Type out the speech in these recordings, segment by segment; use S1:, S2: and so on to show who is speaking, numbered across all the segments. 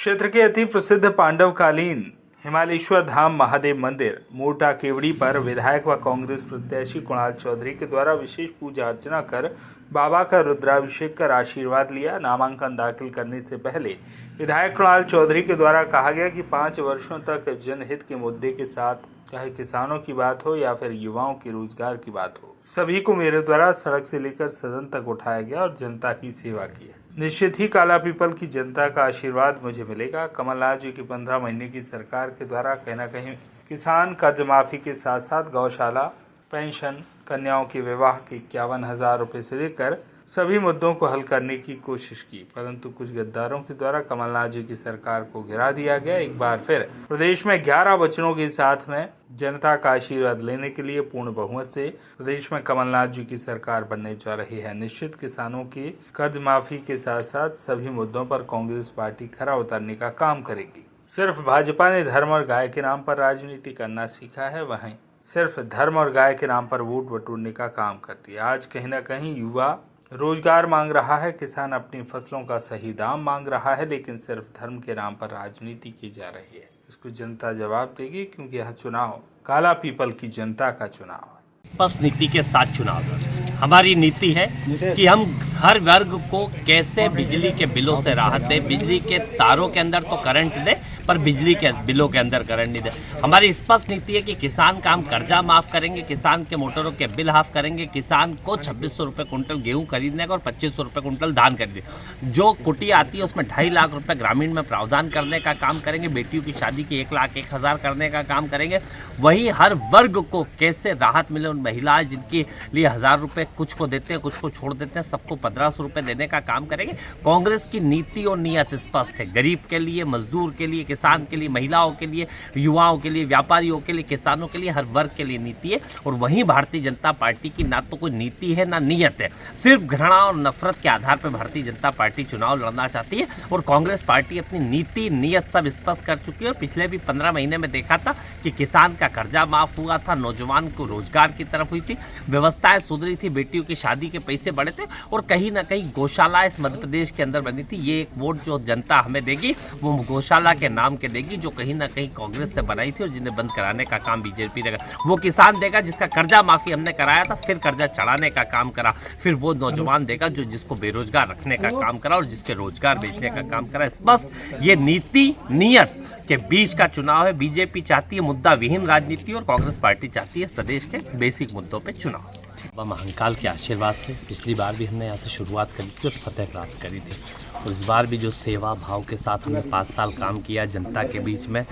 S1: क्षेत्र के अति प्रसिद्ध पांडवकालीन हिमालेश्वर धाम महादेव मंदिर मोटा केवड़ी पर विधायक व कांग्रेस प्रत्याशी कुणाल चौधरी के द्वारा विशेष पूजा अर्चना कर बाबा का रुद्राभिषेक कर आशीर्वाद लिया। नामांकन दाखिल करने से पहले विधायक कुणाल चौधरी के द्वारा कहा गया कि 5 वर्षों तक जनहित के मुद्दे के साथ चाहे किसानों की बात हो या फिर युवाओं के रोजगार की बात हो, सभी को मेरे द्वारा सड़क से लेकर सदन तक उठाया गया और जनता की सेवा की है। निश्चित ही काला पीपल की जनता का आशीर्वाद मुझे मिलेगा। कमलनाथ जी की 15 महीने की सरकार के द्वारा कहीं न कहीं किसान कर्ज माफी के साथ साथ गौशाला, पेंशन, कन्याओं के विवाह के 51,000 रुपये से लेकर सभी मुद्दों को हल करने की कोशिश की, परंतु कुछ गद्दारों के द्वारा कमलनाथ जी की सरकार को गिरा दिया गया। एक बार फिर प्रदेश में 11 वचनों के साथ में जनता का आशीर्वाद लेने के लिए पूर्ण बहुमत से प्रदेश में कमलनाथ जी की सरकार बनने जा रही है। निश्चित किसानों की कर्ज माफी के साथ साथ सभी मुद्दों पर कांग्रेस पार्टी खरा उतरने का काम करेगी। सिर्फ भाजपा ने धर्म और गाय के नाम पर राजनीति करना सीखा है, वहीं सिर्फ धर्म और गाय के नाम पर वोट बटोरने का काम करती है। आज कहीं न कहीं युवा रोजगार मांग रहा है, किसान अपनी फसलों का सही दाम मांग रहा है, लेकिन सिर्फ धर्म के नाम पर राजनीति की जा रही है। इसको जनता जवाब देगी, क्योंकि यह चुनाव काला पीपल की जनता का चुनाव है।
S2: स्पष्ट नीति के साथ चुनाव हमारी नीति है कि हम हर वर्ग को कैसे बिजली के बिलों से राहत दें। बिजली के तारों के अंदर तो करंट दें, पर बिजली के बिलों के अंदर करंट नहीं दें। हमारी स्पष्ट नीति है कि किसान का हम कर्जा माफ़ करेंगे, किसान के मोटरों के बिल हाफ करेंगे, किसान को 2600 रुपये कुंटल गेहूँ खरीदने का और 2500 रुपये कुंटल धान खरीदने। जो कुटी आती है उसमें 2.5 लाख रुपये ग्रामीण में प्रावधान करने का काम करेंगे। बेटियों की शादी की 1,01,000 करने का काम करेंगे। वहीं हर वर्ग को कैसे राहत मिले, उन महिलाएं जिनके लिए 1,000 रुपये कुछ को देते हैं, कुछ को छोड़ देते हैं, सबको 1,500 रुपये देने का काम करेंगे। कांग्रेस की नीति और नीयत स्पष्ट है। गरीब के लिए, मजदूर के लिए, किसान के लिए, महिलाओं के लिए, युवाओं के लिए, व्यापारियों के लिए, किसानों के लिए, हर वर्ग के लिए नीति है। और वहीं भारतीय जनता पार्टी की ना तो कोई नीति है ना नीयत है। सिर्फ घृणा और नफरत के आधार पर भारतीय जनता पार्टी चुनाव लड़ना चाहती है और कांग्रेस पार्टी अपनी नीति नीयत सब स्पष्ट कर चुकी है। और पिछले भी 15 महीने में देखा था कि किसान का कर्जा माफ हुआ था, नौजवान को रोजगार की तरफ हुई थी, व्यवस्थाएं सुधरी थी, बेटियों की शादी के पैसे बढ़े थे और कहीं ना कहीं गौशाला इस मध्य प्रदेश के अंदर बनी थी। ये एक वोट जो जनता हमें देगी वो गौशाला के नाम के देगी, जो कहीं ना कहीं कांग्रेस ने बनाई थी और जिन्हें बंद कराने का काम बीजेपी देगा। वो किसान देगा जिसका कर्जा माफी हमने कराया था, फिर कर्जा चढ़ाने का काम करा। फिर वो नौजवान देगा जो जिसको बेरोजगार रखने का काम करा और जिसके रोजगार बेचने का काम करा। बस ये नीति नीयत के बीच का चुनाव है। बीजेपी चाहती है मुद्दा विहीन राजनीति और कांग्रेस पार्टी चाहती है इस प्रदेश के बेसिक मुद्दों पर चुनाव। बाबा महाकाल के आशीर्वाद से पिछली बार भी हमने यहाँ से शुरुआत करी थी और फतेह प्राप्त करी थी। और इस बार भी जो सेवा भाव के साथ हमने 5 साल काम किया जनता के बीच में,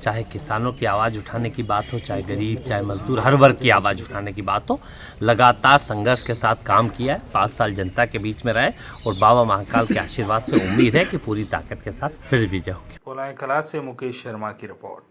S2: चाहे किसानों की आवाज़ उठाने की बात हो, चाहे गरीब, चाहे मजदूर, हर वर्ग की आवाज़ उठाने की बात हो, लगातार संघर्ष के साथ काम किया है। 5 साल जनता के बीच में रहे और बाबा महाकाल के आशीर्वाद से उम्मीद है कि पूरी ताकत के साथ फिर विजय होगी।
S1: पोलाई कला से मुकेश शर्मा की रिपोर्ट।